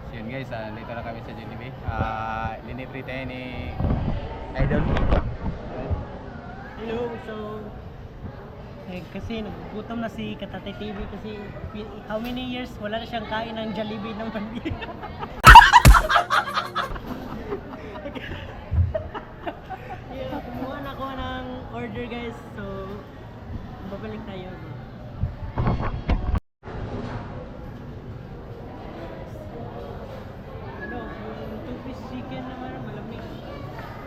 So yun guys, dito na kami sa Jollibee. Linibre tayo ni Idol. Hello, so kasi nagugutom na si Katatay TV kasi how many years wala na siyang kain ng Jollibee ng pandi. Yeah, kumuha na ako ng order guys, so babalik tayo. Ano, yung two-piece chicken naman malamig.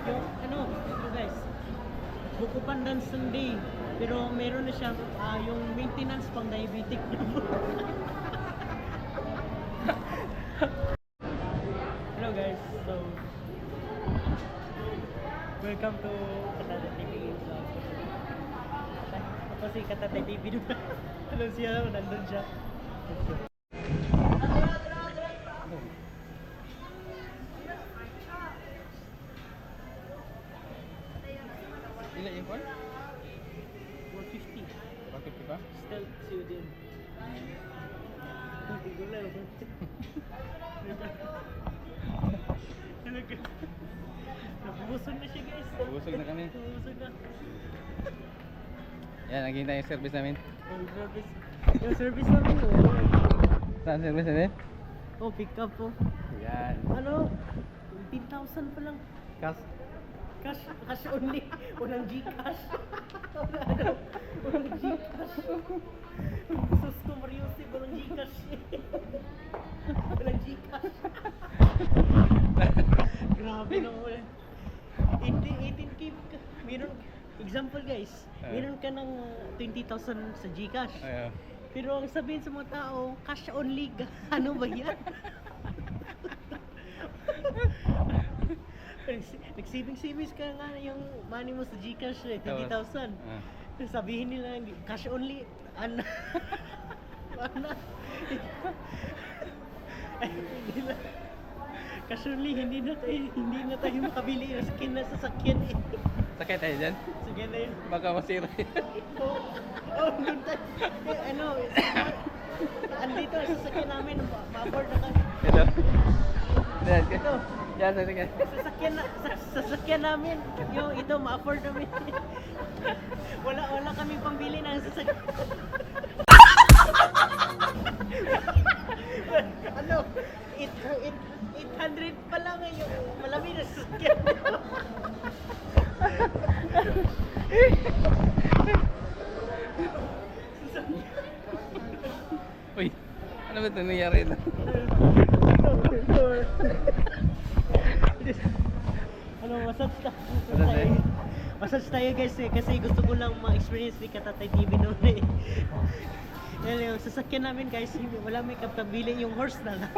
Yung ano, ito guys, buko pandan Sunday. Pero meron na siya yung maintenance pang diabetic. Hello guys, so welcome to Katatay TV vlog. Ako si Katatay TV. Ano siya? Nandun siya. Ilan yung call? 150. 150 pa? Still see din. Hindi ko lang. Nabusog na siya guys. Nabusog na kami. Nabusog na. Yan, naghihintay yung service namin. Yung service namin Saan service namin? oh pick up po. Yan. Ano? 15,000 pa lang. Cash. Cash only. Walang Gcash. Walang Gcash. Sus ko Mariusip, walang Gcash. Walang Gcash. Grabe naman. 18K. Meron, example guys, meron ka ng 20,000 sa Gcash. Ayaw. Pero ang sabihin sa mga tao, cash only. Ano ba yan? Nag-savings ka nga yung money mo sa Gcash, 20,000. Sabihin nila, cash only. Ano? Ano? Ay, hindi na. Cash only, hindi na tayo makabili ng skin na sasakyan eh. Sakay tayo dyan? Sige na yun. Baka masira yan. Doon tayo. Ano, andito, sasakyan namin, ma-afford na kami. Ito. Yan, Ito. yan, sige. Sasakyan namin. Yung ito, ma-afford namin. Wala kaming pambili ng sasakyan. Ano? 800 pa lang yung malamig na sasakyan. Uy, ano ba ito nangyari na? Ano, massage tayo guys eh, kasi gusto ko lang ma-experience ni Katatay TV noon eh. Yan yung sasakyan namin guys, wala may kapabili yung horse na lang.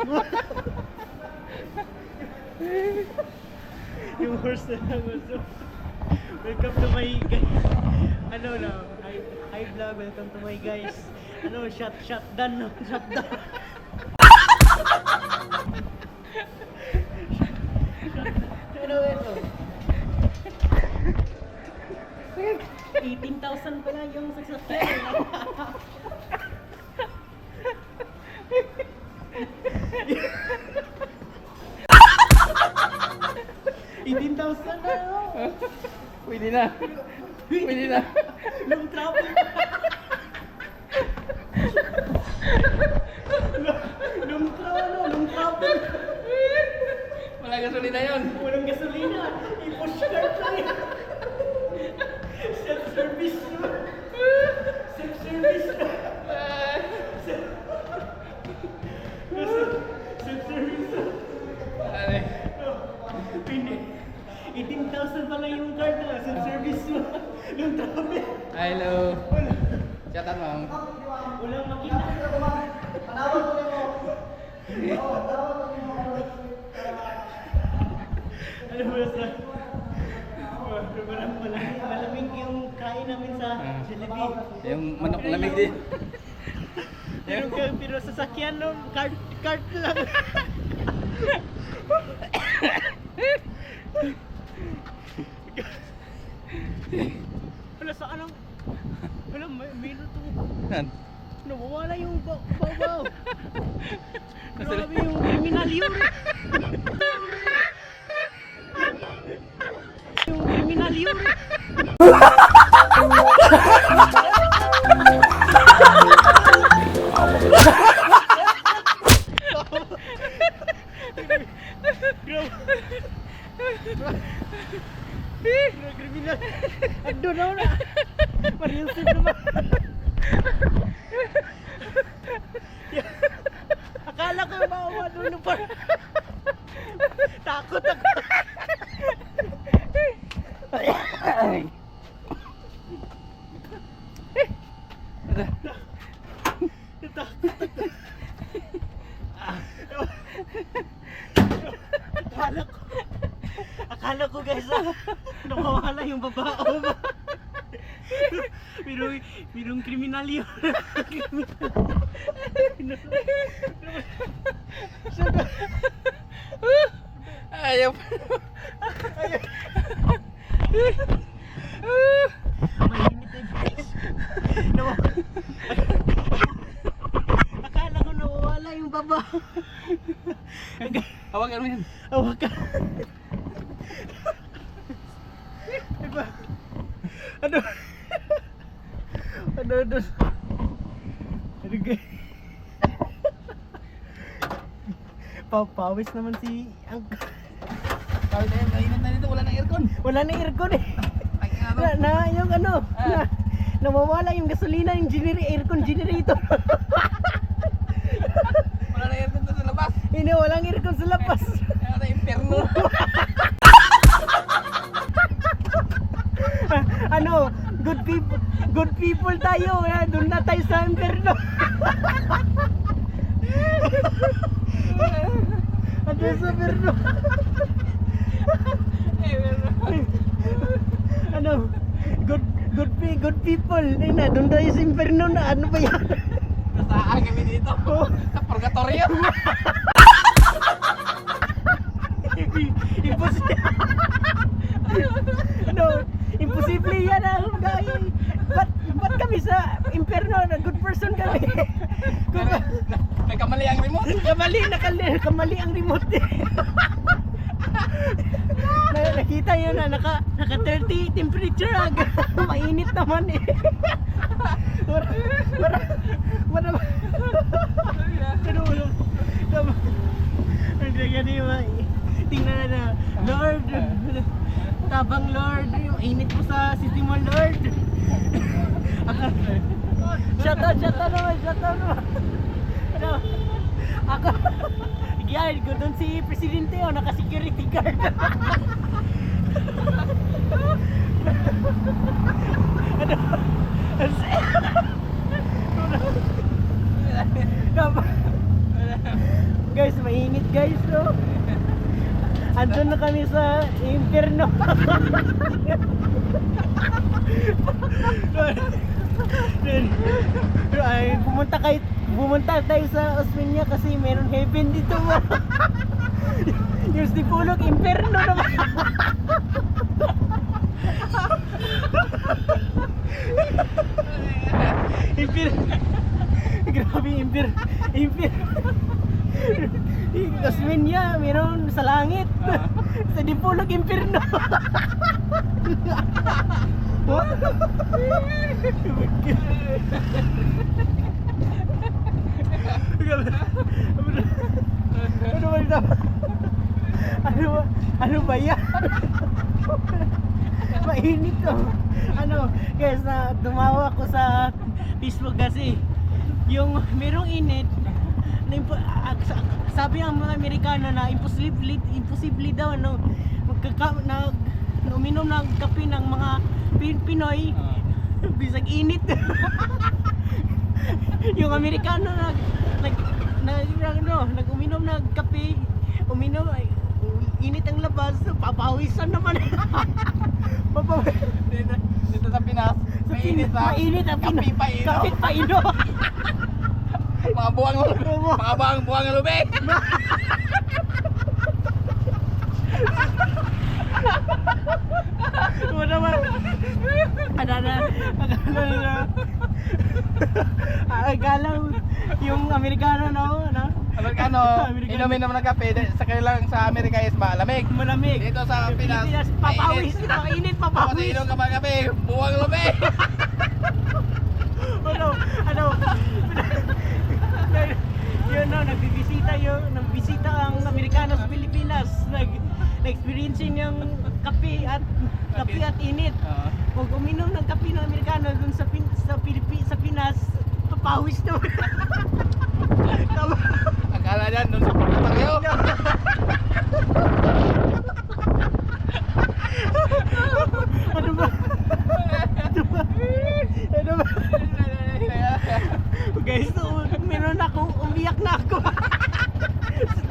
Yung horse na lang gusto. Welcome to my ano na, hi vlog, welcome to my guys. Ano, shotgun no, shotgun. Ano ito? 18,000 pala yung sasakyan. 18,000 na no? Pwede na. Pwede na. Long travel. Long travel. Wala gasolina yun. Walang gasolina. I-push cart lang yan. Self-service no? Self-service no? Self-service no? Ano? Hindi. 18,000 pala yung card na self-service mo. Yung travel. Hello. Shout out, ma'am. Walang makina. Panawag ko mo. Ano ba sa? Malamig yung kain namin sa Jollibee. Yung manok lamig din. Pero sasakyan nun, cart lang. Wala sa anong... Wala, mayroon to. Yan. Nawawala yung babaw. Grabe yung criminal yun. Yung criminal yun. Criminal. Ado na na. Mariusip naman. Akala ko mawa doon pa. Takot ako. Akala ko guys nawawala yung babao ba? Merong kriminal yun. Ayaw. Mainit eh guys. Akala ko nawawala yung babao. Hawakan mo yan. Hawakan. Diba? Ano? Ano? Ano guys? Pawis naman si ang Sabi na yan, mainit na dito, wala na aircon. wala na aircon eh. Ay, ano? Na yung ano, nawawala yung gasolina, yung aircon generator. Wala na aircon doon sa labas. Hindi, walang aircon sa labas. Kaya na imperno. Ano, good people tayo, doon na tayo sa inferno. Ano sa inferno? Ano, good people, na doon tayo sa inferno na, ano ba yan? Nasaan kami dito? Sa purgatorio. Imposible. Ano, imposible yan guys. Ba't kami sa inferno na good person kami? May kamali ang remote. Kamali ang remote eh. Nakita yun na naka 30 temperature mainit naman eh. Tingnan na Lord, tabang Lord, init mo sa city mo Lord. Shut out naman. Ano, ako, yan, ko doon si Presidente naka-security guard. Guys, mainit guys, no? Andun na kami sa inferno. Ay, pumunta tayo sa Osmeña kasi meron heaven dito mo. Yung Stipulog, inferno naman. Grabe, Osmeña, meron sa langit. Sa Dipolog, inferno. Ano ba yan? Mainit to. Ano, guys, tumawa ako sa Facebook kasi yung merong init na sabi ng mga Amerikano na imposible daw uminom ng kape ng mga Pinoy bisag init. Yung Amerikano nag-uminom ng kape, init ang labas, papawisan naman. Dito sa Pinas, mainit ang kape pa ino. Kape pa ino. Mga buwang ng lubig. Wala naman. Akala yung Amerikano no? Amerikano, Amerikano. inumin naman ng kape. Sa kailang sa Amerika is malamig. Malamig. Dito sa Pinas, papawis. mainit. Mainit, Tapos papawis. inom ka mga kape, buwang lumig. Ano? Yun no, nagbibisita ang Amerikano sa Pilipinas. Nag-experience yung kape at init. Pag uminom ng kape ng Amerikano dun sa Pinas, papawis naman. Akala niyan, nung sa pumunta kayo. Ano ba? Guys, so, meron akong umiyak na ako.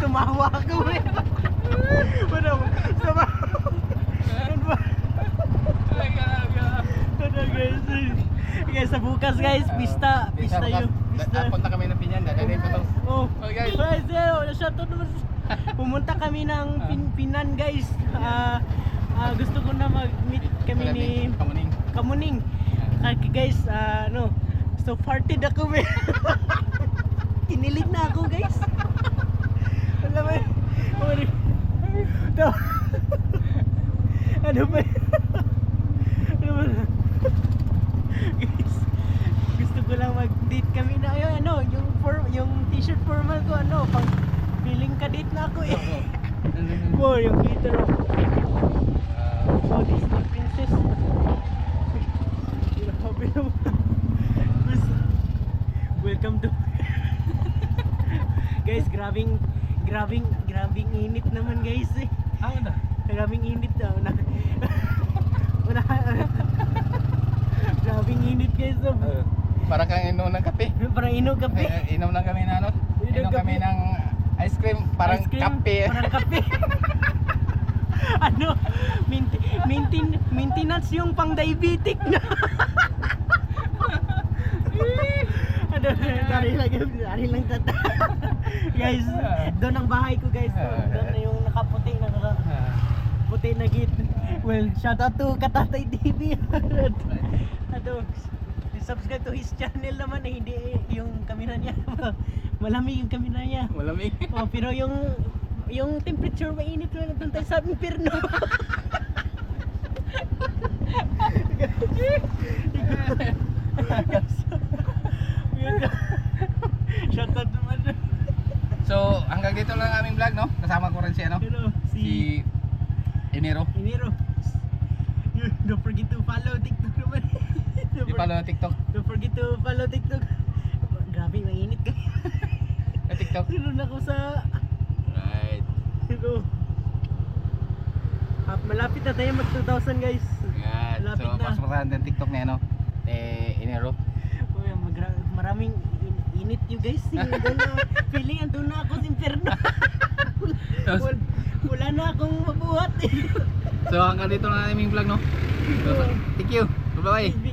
Tumawa ako eh. Ano ba? Guys, sa bukas guys, pista yun. Punta kami ng Pinyan, dadalhin ko to. Oh, Oh, guys. Shoutout naman. Pumunta kami ng Pinan guys. Gusto ko na mag-meet kami ni Kamuning. Kamuning. Guys, so farted ako eh. Kinilig na ako guys. Alam mo ano ba? Guys, gusto ko lang mag-date kami na yung t-shirt formal ko pang feeling ka date na ako eh. Wow, yung glitter oh, Disney princess. Grabe naman. Welcome to guys, grabing init naman guys eh. Ano? Grabing init daw. Grabing init guys. Para kang inom ng kape. Parang inom kape. Inom lang kami na Inom kami ng ice cream, parang Ice cream, kape. Parang kape. Maintenance yung pang diabetic na. Dari lang tata. Guys, doon ang bahay ko guys. Doon na yung nakaputi puti na git. Well, shout out to Katatay TV. Subscribe to his channel naman eh, hindi yung camera niya. Malamig yung camera niya. Malamig. Oh, pero yung temperature mainit na doon tayo sa impyerno. Shout out naman. So, hanggang dito lang aming vlog, no? Kasama ko rin si Enero. Don't forget to follow TikTok naman. I-follow na TikTok. Don't forget to follow TikTok. Grabe, mainit ka. Na TikTok. Sunod ako sa... Right. Malapit na tayo mag 2,000 guys. Yan. Malapit So, na. pasuportahan din TikTok ni Enero. Maraming init you guys. Feeling andun na ako sa impyerno. Wala na akong mabuhat. So, hanggang dito lang aming vlog, no? So, thank you. Bye-bye.